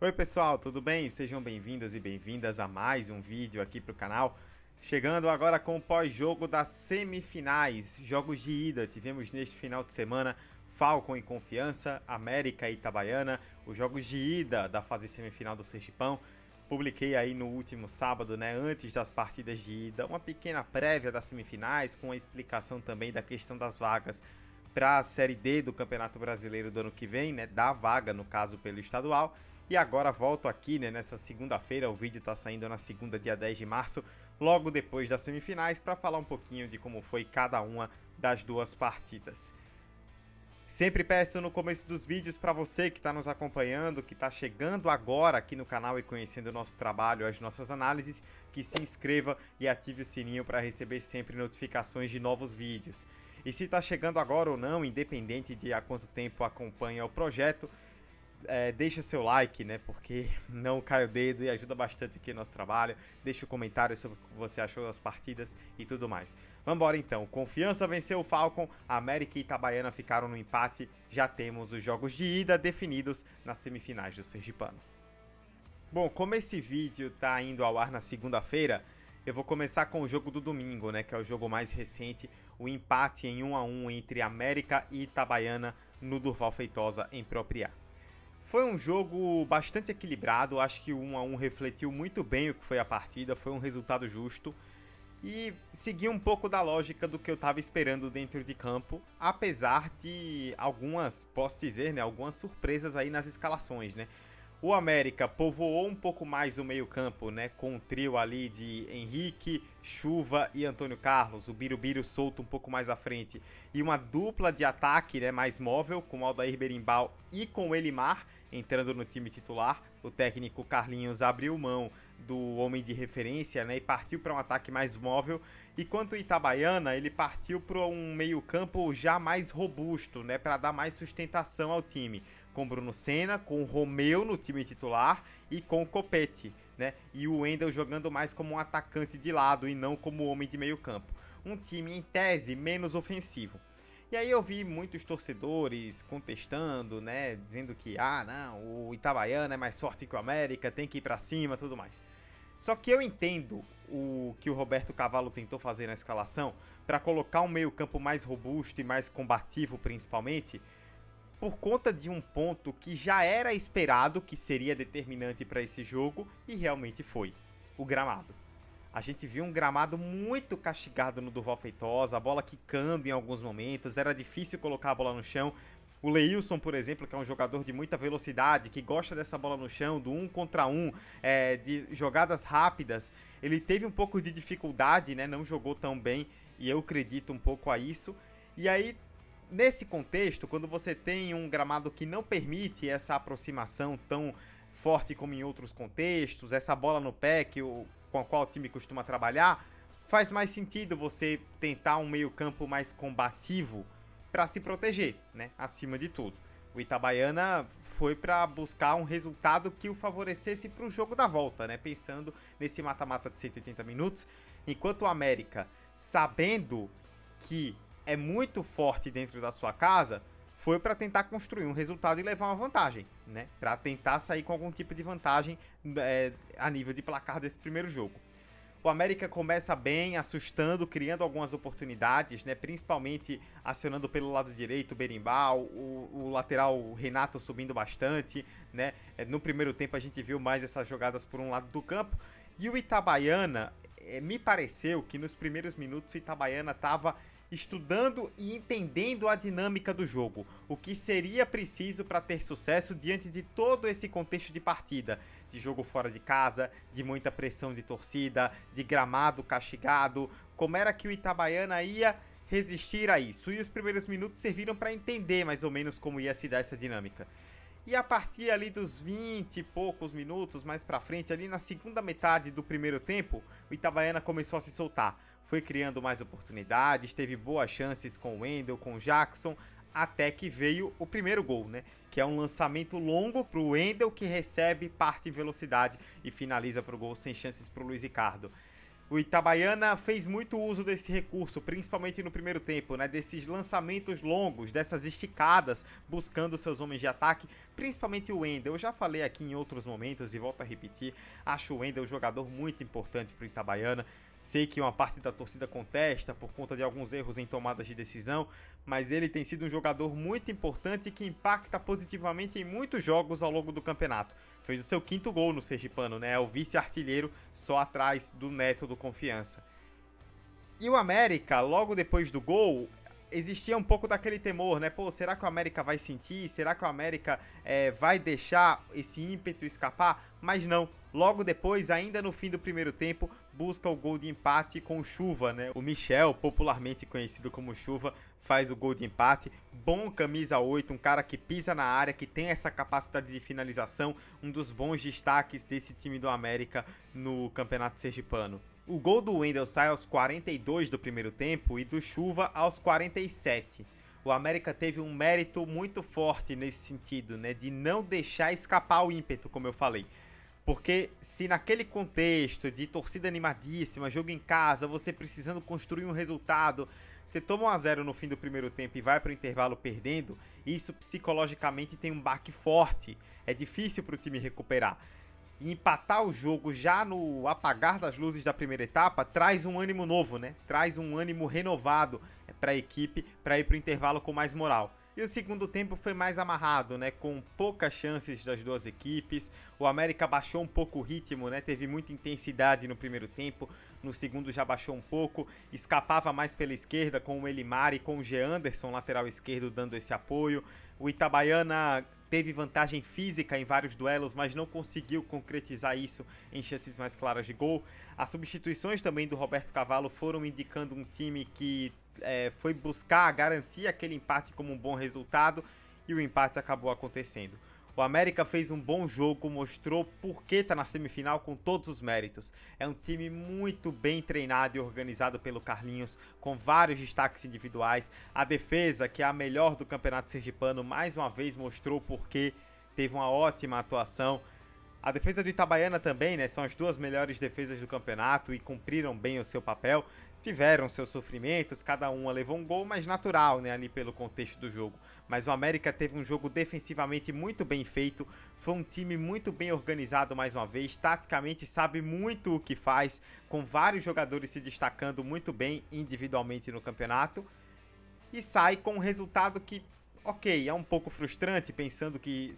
Oi pessoal, tudo bem? Sejam bem-vindas e bem-vindas a mais um vídeo aqui pro canal. Chegando agora com o pós-jogo das semifinais, jogos de ida. Tivemos neste final de semana Falcon e Confiança, América e Itabaiana, os jogos de ida da fase semifinal do Sergipão. Publiquei aí no último sábado, né, antes das partidas de ida, uma pequena prévia das semifinais com a explicação também da questão das vagas para a Série D do Campeonato Brasileiro do ano que vem, né, da vaga no caso pelo estadual. E agora volto aqui, né, nessa segunda-feira, o vídeo está saindo na segunda, dia 10 de março, logo depois das semifinais, para falar um pouquinho de como foi cada uma das duas partidas. Sempre peço no começo dos vídeos para você que está nos acompanhando, que está chegando agora aqui no canal e conhecendo o nosso trabalho, as nossas análises, que se inscreva e ative o sininho para receber sempre notificações de novos vídeos. E se está chegando agora ou não, independente de há quanto tempo acompanha o projeto, deixa o seu like, né, porque não cai o dedo e ajuda bastante aqui no nosso trabalho. Deixa um comentário sobre o que você achou das partidas e tudo mais. Vambora então, Confiança venceu o Falcon, América e Itabaiana ficaram no empate. Já temos os jogos de ida definidos nas semifinais do Sergipano. Bom, como esse vídeo tá indo ao ar na segunda-feira, eu vou começar com o jogo do domingo, né, que é o jogo mais recente, o empate em 1-1 entre América e Itabaiana no Durval Feitosa em Propriá. Foi um jogo bastante equilibrado, acho que o 1-1 refletiu muito bem o que foi a partida, foi um resultado justo e seguiu um pouco da lógica do que eu estava esperando dentro de campo, apesar de algumas, posso dizer, né, algumas surpresas aí nas escalações, né? O América povoou um pouco mais o meio-campo, né, com um trio ali de Henrique, Chuva e Antônio Carlos, o Birubiru solto um pouco mais à frente, e uma dupla de ataque, né, mais móvel, com o Aldair Berimbau e com o Elimar entrando no time titular. O técnico Carlinhos abriu mão do homem de referência, né, e partiu para um ataque mais móvel, enquanto o Itabaiana ele partiu para um meio-campo já mais robusto, né, para dar mais sustentação ao time, com Bruno Senna, com o Romeu no time titular e com o Copete, né, e o Wendel jogando mais como um atacante de lado e não como homem de meio-campo. Um time em tese menos ofensivo. E aí eu vi muitos torcedores contestando, né, dizendo que, não, o Itabaiana é mais forte que o América, tem que ir pra cima, tudo mais. Só que eu entendo o que o Roberto Cavalo tentou fazer na escalação para colocar um meio-campo mais robusto e mais combativo, principalmente, por conta de um ponto que já era esperado que seria determinante para esse jogo e realmente foi: o gramado. A gente viu um gramado muito castigado no Durval Feitosa, a bola quicando em alguns momentos, era difícil colocar a bola no chão. O Leilson, por exemplo, que é um jogador de muita velocidade, que gosta dessa bola no chão, do 1 contra 1, de jogadas rápidas, ele teve um pouco de dificuldade, né? Não jogou tão bem, e eu acredito um pouco a isso. E aí, nesse contexto, quando você tem um gramado que não permite essa aproximação tão forte como em outros contextos, essa bola no pé com a qual o time costuma trabalhar, faz mais sentido você tentar um meio-campo mais combativo para se proteger, né? Acima de tudo. O Itabaiana foi para buscar um resultado que o favorecesse para o jogo da volta, né? Pensando nesse mata-mata de 180 minutos, enquanto o América, sabendo que é muito forte dentro da sua casa, foi para tentar construir um resultado e levar uma vantagem, né? Para tentar sair com algum tipo de vantagem a nível de placar desse primeiro jogo. O América começa bem, assustando, criando algumas oportunidades, né? Principalmente acionando pelo lado direito o Berimbau, o lateral Renato subindo bastante, né? No primeiro tempo a gente viu mais essas jogadas por um lado do campo. E o Itabaiana, me pareceu que nos primeiros minutos o Itabaiana estava estudando e entendendo a dinâmica do jogo, o que seria preciso para ter sucesso diante de todo esse contexto de partida, de jogo fora de casa, de muita pressão de torcida, de gramado castigado, como era que o Itabaiana ia resistir a isso. E os primeiros minutos serviram para entender mais ou menos como ia se dar essa dinâmica. E a partir ali dos 20 e poucos minutos, mais pra frente, ali na segunda metade do primeiro tempo, o Itabaiana começou a se soltar. Foi criando mais oportunidades, teve boas chances com o Wendel, com o Jackson, até que veio o primeiro gol, né? Que é um lançamento longo pro Wendel, que recebe, parte em velocidade e finaliza pro gol sem chances pro Luiz Ricardo. O Itabaiana fez muito uso desse recurso, principalmente no primeiro tempo, né? Desses lançamentos longos, dessas esticadas, buscando seus homens de ataque, principalmente o Wendel. Eu já falei aqui em outros momentos e volto a repetir, acho o Wendel um jogador muito importante para o Itabaiana. Sei que uma parte da torcida contesta por conta de alguns erros em tomadas de decisão, mas ele tem sido um jogador muito importante que impacta positivamente em muitos jogos ao longo do campeonato. Fez o seu 5º gol no Sergipano, né? É o vice-artilheiro, só atrás do Neto do Confiança. E o América, logo depois do gol, existia um pouco daquele temor, né? Pô, será que o América vai sentir? Será que o América vai deixar esse ímpeto escapar? Mas não. Logo depois, ainda no fim do primeiro tempo, busca o gol de empate com o Chuva, né? O Michel, popularmente conhecido como Chuva, faz o gol de empate. Bom camisa 8, um cara que pisa na área, que tem essa capacidade de finalização, um dos bons destaques desse time do América no Campeonato Sergipano. O gol do Wendel sai aos 42 do primeiro tempo e do Chuva aos 47. O América teve um mérito muito forte nesse sentido, né? De não deixar escapar o ímpeto, como eu falei. Porque se naquele contexto de torcida animadíssima, jogo em casa, você precisando construir um resultado, você toma 1-0 no fim do primeiro tempo e vai para o intervalo perdendo, isso psicologicamente tem um baque forte. É difícil para o time recuperar. E empatar o jogo já no apagar das luzes da primeira etapa traz um ânimo novo, né? Traz um ânimo renovado para a equipe para ir para o intervalo com mais moral. E o segundo tempo foi mais amarrado, né? Com poucas chances das duas equipes. O América baixou um pouco o ritmo, né? Teve muita intensidade no primeiro tempo. No segundo já baixou um pouco. Escapava mais pela esquerda com o Elimar e com o G. Anderson, lateral esquerdo, dando esse apoio. O Itabaiana teve vantagem física em vários duelos, mas não conseguiu concretizar isso em chances mais claras de gol. As substituições também do Roberto Cavalo foram indicando um time que foi buscar garantir aquele empate como um bom resultado, e o empate acabou acontecendo. O América fez um bom jogo, mostrou por que está na semifinal com todos os méritos. É um time muito bem treinado e organizado pelo Carlinhos, com vários destaques individuais. A defesa, que é a melhor do Campeonato Sergipano, mais uma vez mostrou por que teve uma ótima atuação. A defesa do Itabaiana também, né? São as duas melhores defesas do campeonato e cumpriram bem o seu papel. Tiveram seus sofrimentos, cada uma levou um gol, mas natural, né, ali pelo contexto do jogo. Mas o América teve um jogo defensivamente muito bem feito, foi um time muito bem organizado mais uma vez, taticamente sabe muito o que faz, com vários jogadores se destacando muito bem individualmente no campeonato, e sai com um resultado que, ok, é um pouco frustrante, pensando que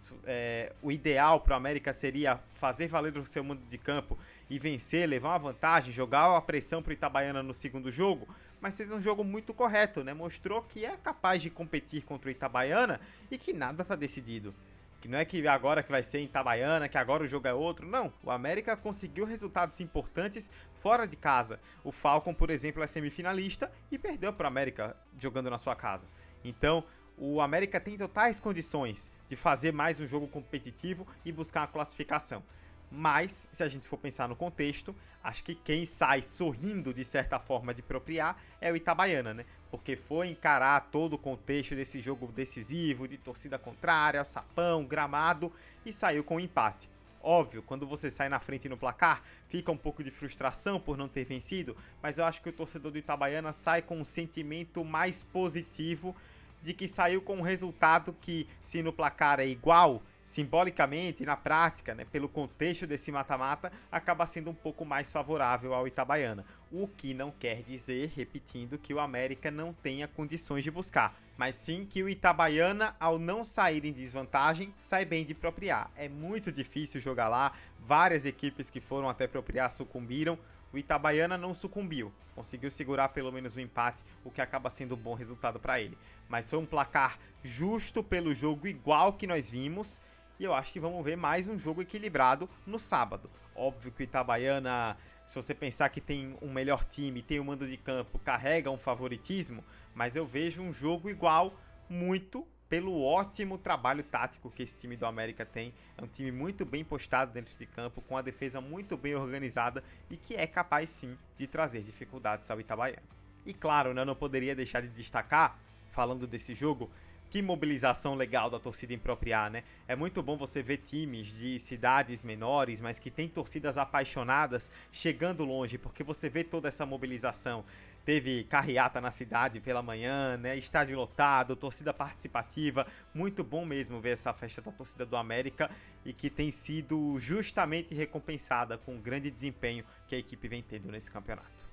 o ideal para o América seria fazer valer o seu mando de campo e vencer, levar uma vantagem, jogar a pressão para o Itabaiana no segundo jogo, mas fez um jogo muito correto, né? Mostrou que é capaz de competir contra o Itabaiana e que nada está decidido. Que não é que agora que vai ser em Itabaiana, que agora o jogo é outro. Não, o América conseguiu resultados importantes fora de casa. O Falcon, por exemplo, é semifinalista e perdeu para o América jogando na sua casa. Então, o América tem totais condições de fazer mais um jogo competitivo e buscar a classificação. Mas, se a gente for pensar no contexto, acho que quem sai sorrindo de certa forma de propriar é o Itabaiana, né? Porque foi encarar todo o contexto desse jogo decisivo, de torcida contrária, sapão, gramado, e saiu com um empate. Óbvio, quando você sai na frente no placar, fica um pouco de frustração por não ter vencido, mas eu acho que o torcedor do Itabaiana sai com um sentimento mais positivo de que saiu com um resultado que, se no placar é igual, simbolicamente, na prática, né, pelo contexto desse mata-mata, acaba sendo um pouco mais favorável ao Itabaiana. O que não quer dizer, repetindo, que o América não tenha condições de buscar, mas sim que o Itabaiana, ao não sair em desvantagem, sai bem de propriar. É muito difícil jogar lá, várias equipes que foram até propriar sucumbiram. O Itabaiana não sucumbiu, conseguiu segurar pelo menos o empate, o que acaba sendo um bom resultado para ele. Mas foi um placar justo pelo jogo igual que nós vimos, e eu acho que vamos ver mais um jogo equilibrado no sábado. Óbvio que o Itabaiana, se você pensar que tem um melhor time, tem um mando de campo, carrega um favoritismo, mas eu vejo um jogo igual muito pelo ótimo trabalho tático que esse time do América tem. É um time muito bem postado dentro de campo, com a defesa muito bem organizada e que é capaz sim de trazer dificuldades ao Itabaiana. E claro, né, eu não poderia deixar de destacar, falando desse jogo, Que mobilização legal da torcida em Própria A, né? É muito bom você ver times de cidades menores, mas que tem torcidas apaixonadas chegando longe, porque você vê toda essa mobilização. Teve carreata na cidade pela manhã, né? Estádio lotado, torcida participativa. Muito bom mesmo ver essa festa da torcida do América e que tem sido justamente recompensada com o grande desempenho que a equipe vem tendo nesse campeonato.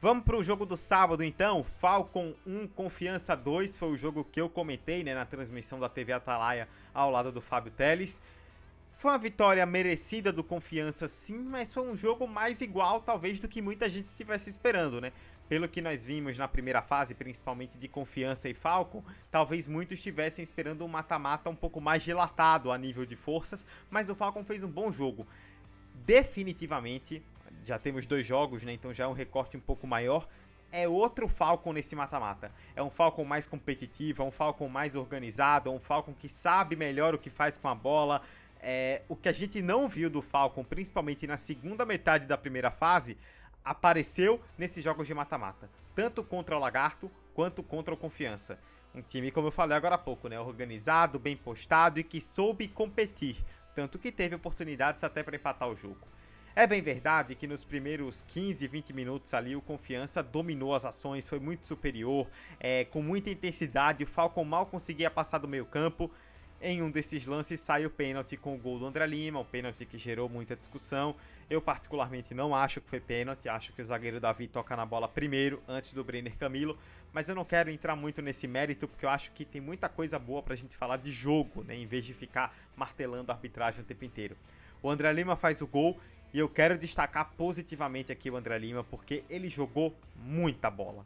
Vamos para o jogo do sábado, então. Falcon 1, Confiança 2. Foi o jogo que eu comentei, né, na transmissão da TV Atalaia ao lado do Fábio Teles. Foi uma vitória merecida do Confiança, sim, mas foi um jogo mais igual, talvez, do que muita gente estivesse esperando, né? Pelo que nós vimos na primeira fase, principalmente de Confiança e Falcon, talvez muitos estivessem esperando um mata-mata um pouco mais dilatado a nível de forças, mas o Falcon fez um bom jogo. Definitivamente, já temos 2 jogos, né? Então já é um recorte um pouco maior. É outro Falcon nesse mata-mata. É um Falcon mais competitivo, é um Falcon mais organizado, é um Falcon que sabe melhor o que faz com a bola. O que a gente não viu do Falcon, principalmente na segunda metade da primeira fase, apareceu nesses jogos de mata-mata. Tanto contra o Lagarto, quanto contra o Confiança. Um time, como eu falei agora há pouco, né? Organizado, bem postado e que soube competir. Tanto que teve oportunidades até para empatar o jogo. É bem verdade que nos primeiros 15, 20 minutos ali o Confiança dominou as ações, foi muito superior, com muita intensidade, o Falcon mal conseguia passar do meio campo. Em um desses lances saiu o pênalti com o gol do André Lima, um pênalti que gerou muita discussão. Eu particularmente não acho que foi pênalti, acho que o zagueiro Davi toca na bola primeiro, antes do Brenner Camilo, mas eu não quero entrar muito nesse mérito, porque eu acho que tem muita coisa boa pra gente falar de jogo, né, em vez de ficar martelando a arbitragem o tempo inteiro. O André Lima faz o gol, e eu quero destacar positivamente aqui o André Lima, porque ele jogou muita bola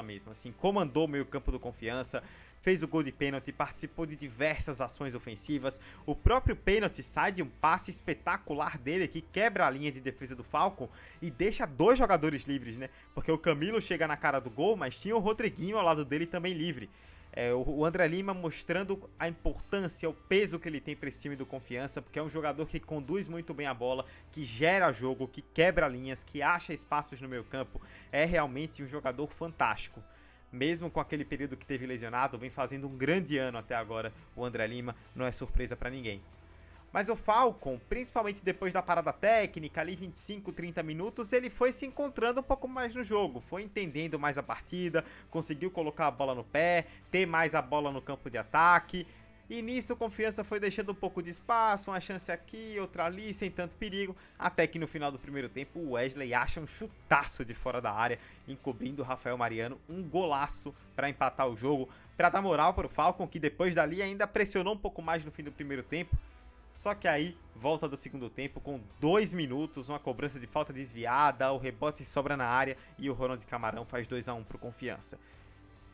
mesmo, assim, comandou o meio campo do Confiança, fez o gol de pênalti, participou de diversas ações ofensivas, o próprio pênalti sai de um passe espetacular dele que quebra a linha de defesa do Falcon e deixa 2 jogadores livres, né, porque o Camilo chega na cara do gol, mas tinha o Rodriguinho ao lado dele também livre. O André Lima mostrando a importância, o peso que ele tem para esse time do Confiança, porque é um jogador que conduz muito bem a bola, que gera jogo, que quebra linhas, que acha espaços no meio campo. É realmente um jogador fantástico. Mesmo com aquele período que teve lesionado, vem fazendo um grande ano até agora o André Lima, não é surpresa para ninguém. Mas o Falcon, principalmente depois da parada técnica, ali 25, 30 minutos, ele foi se encontrando um pouco mais no jogo, foi entendendo mais a partida, conseguiu colocar a bola no pé, ter mais a bola no campo de ataque. E nisso o Confiança foi deixando um pouco de espaço, uma chance aqui, outra ali, sem tanto perigo, até que no final do primeiro tempo o Wesley acha um chutaço de fora da área, encobrindo o Rafael Mariano, um golaço para empatar o jogo, para dar moral para o Falcon, que depois dali ainda pressionou um pouco mais no fim do primeiro tempo. Só que aí, volta do segundo tempo com 2 minutos, uma cobrança de falta desviada, o rebote sobra na área e o Ronald Camarão faz 2-1 pro Confiança.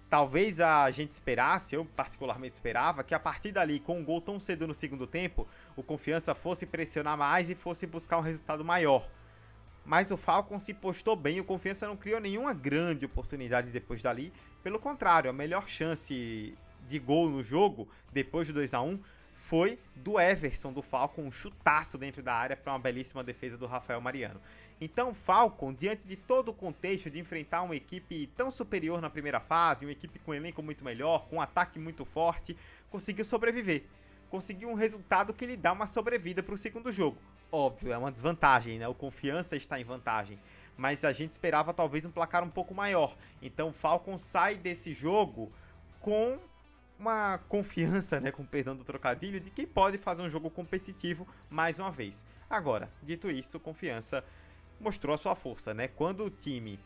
Talvez a gente esperasse, eu particularmente esperava, que a partir dali, com um gol tão cedo no segundo tempo, o Confiança fosse pressionar mais e fosse buscar um resultado maior. Mas o Falcon se postou bem, o Confiança não criou nenhuma grande oportunidade depois dali. Pelo contrário, a melhor chance de gol no jogo, depois do 2-1, foi do Everson do Falcon, um chutaço dentro da área para uma belíssima defesa do Rafael Mariano. Então o Falcon, diante de todo o contexto de enfrentar uma equipe tão superior na primeira fase, uma equipe com um elenco muito melhor, com um ataque muito forte, conseguiu sobreviver. Conseguiu um resultado que lhe dá uma sobrevida para o segundo jogo. Óbvio, é uma desvantagem, né? O Confiança está em vantagem, mas a gente esperava talvez um placar um pouco maior. Então o Falcon sai desse jogo com uma confiança, né, com perdão do trocadilho, de que pode fazer um jogo competitivo mais uma vez. Agora, dito isso, Confiança mostrou a sua força, né? Quando o time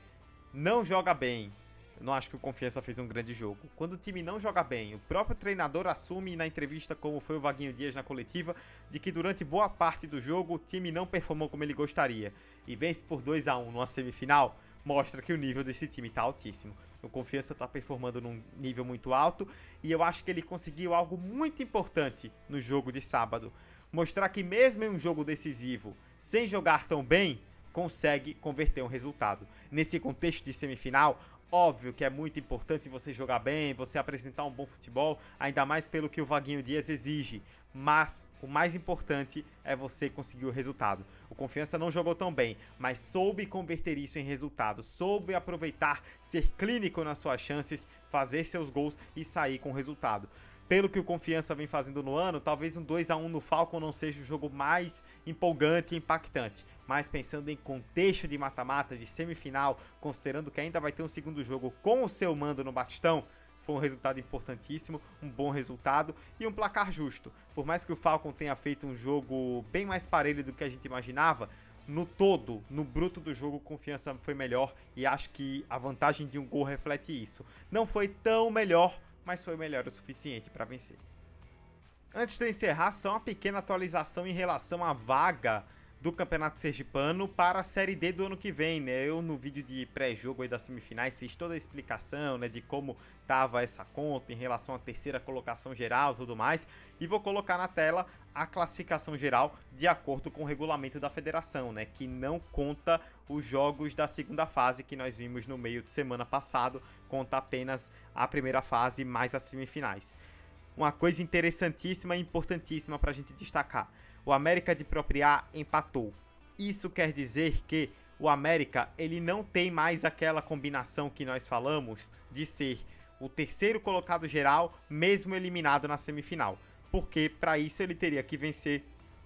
não joga bem, eu não acho que o Confiança fez um grande jogo. Quando o time não joga bem, o próprio treinador assume na entrevista, como foi o Vaguinho Dias na coletiva, de que durante boa parte do jogo o time não performou como ele gostaria. E vence por 2-1 numa semifinal, mostra que o nível desse time está altíssimo. O Confiança está performando num nível muito alto e eu acho que ele conseguiu algo muito importante no jogo de sábado. Mostrar que mesmo em um jogo decisivo, sem jogar tão bem, consegue converter um resultado. Nesse contexto de semifinal, Óbvio que é muito importante você jogar bem, você apresentar um bom futebol, ainda mais pelo que o Vaguinho Dias exige. Mas o mais importante é você conseguir o resultado. O Confiança não jogou tão bem, mas soube converter isso em resultado, soube aproveitar, ser clínico nas suas chances, fazer seus gols e sair com o resultado. Pelo que o Confiança vem fazendo no ano, talvez um 2-1 no Falcon não seja o jogo mais empolgante e impactante. Mas pensando em contexto de mata-mata, de semifinal, considerando que ainda vai ter um segundo jogo com o seu mando no Batistão, foi um resultado importantíssimo, um bom resultado e um placar justo. Por mais que o Falcon tenha feito um jogo bem mais parelho do que a gente imaginava, no todo, no bruto do jogo, Confiança foi melhor e acho que a vantagem de um gol reflete isso. Não foi tão melhor, mas foi melhor o suficiente para vencer. Antes de eu encerrar, só uma pequena atualização em relação à vaga do Campeonato Sergipano para a Série D do ano que vem, né? Eu no vídeo de pré-jogo aí das semifinais fiz toda a explicação, né, de como tava essa conta em relação à terceira colocação geral e tudo mais, e vou colocar na tela a classificação geral de acordo com o regulamento da federação, né, que não conta os jogos da segunda fase que nós vimos no meio de semana passado, conta apenas a primeira fase mais as semifinais. Uma coisa interessantíssima e importantíssima para a gente destacar: o América de Propriá empatou. Isso quer dizer que o América ele não tem mais aquela combinação que nós falamos de ser o terceiro colocado geral, mesmo eliminado na semifinal. Porque para isso ele teria que vencer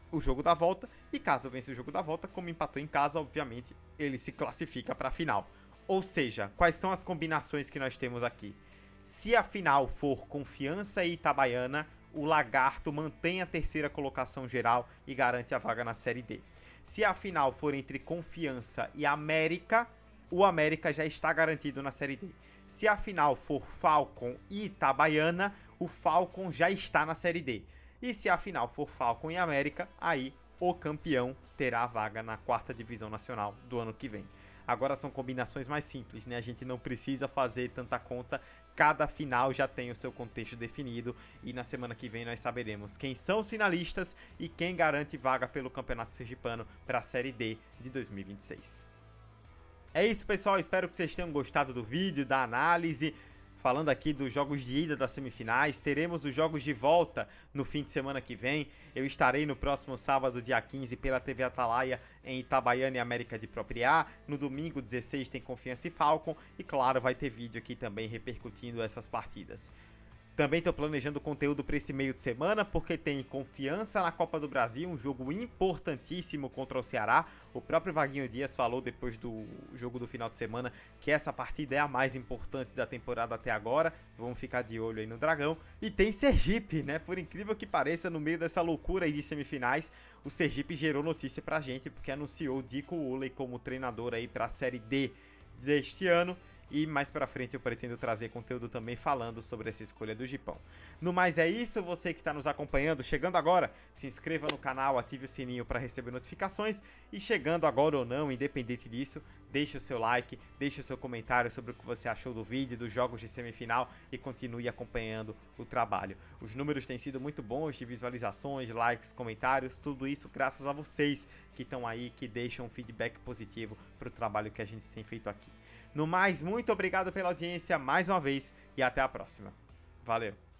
o jogo da volta, e caso vença o jogo da volta, como empatou em casa, obviamente, ele se classifica para a final. Ou seja, quais são as combinações que nós temos aqui? Se a final for Confiança e Itabaiana, o Lagarto mantém a terceira colocação geral e garante a vaga na Série D. Se a final for entre Confiança e América, o América já está garantido na Série D. Se a final for Falcon e Itabaiana, o Falcon já está na Série D. E se a final for Falcon e América, aí o campeão terá a vaga na 4ª Divisão Nacional do ano que vem. Agora são combinações mais simples, né? A gente não precisa fazer tanta conta. Cada final já tem o seu contexto definido e na semana que vem nós saberemos quem são os finalistas e quem garante vaga pelo Campeonato Sergipano para a Série D de 2026. É isso, pessoal. Espero que vocês tenham gostado do vídeo, da análise. Falando aqui dos jogos de ida das semifinais, teremos os jogos de volta no fim de semana que vem. Eu estarei no próximo sábado, dia 15, pela TV Atalaia, em Itabaiana e América de Propriá. No domingo, 16, tem Confiança e Falcon. E claro, vai ter vídeo aqui também repercutindo essas partidas. Também estou planejando conteúdo para esse meio de semana, porque tem Confiança na Copa do Brasil, um jogo importantíssimo contra o Ceará. O próprio Vaguinho Dias falou depois do jogo do final de semana que essa partida é a mais importante da temporada até agora. Vamos ficar de olho aí no Dragão. E tem Sergipe, né? Por incrível que pareça, no meio dessa loucura aí de semifinais, o Sergipe gerou notícia pra gente, porque anunciou o Dico Uley como treinador aí para a Série D deste ano. E mais pra frente eu pretendo trazer conteúdo também falando sobre essa escolha do Gipão. No mais é isso, você que está nos acompanhando, chegando agora, se inscreva no canal, ative o sininho para receber notificações. E chegando agora ou não, independente disso, deixe o seu like, deixe o seu comentário sobre o que você achou do vídeo, dos jogos de semifinal e continue acompanhando o trabalho. Os números têm sido muito bons de visualizações, likes, comentários, tudo isso graças a vocês que estão aí, que deixam um feedback positivo para o trabalho que a gente tem feito aqui. No mais, muito obrigado pela audiência mais uma vez e até a próxima. Valeu!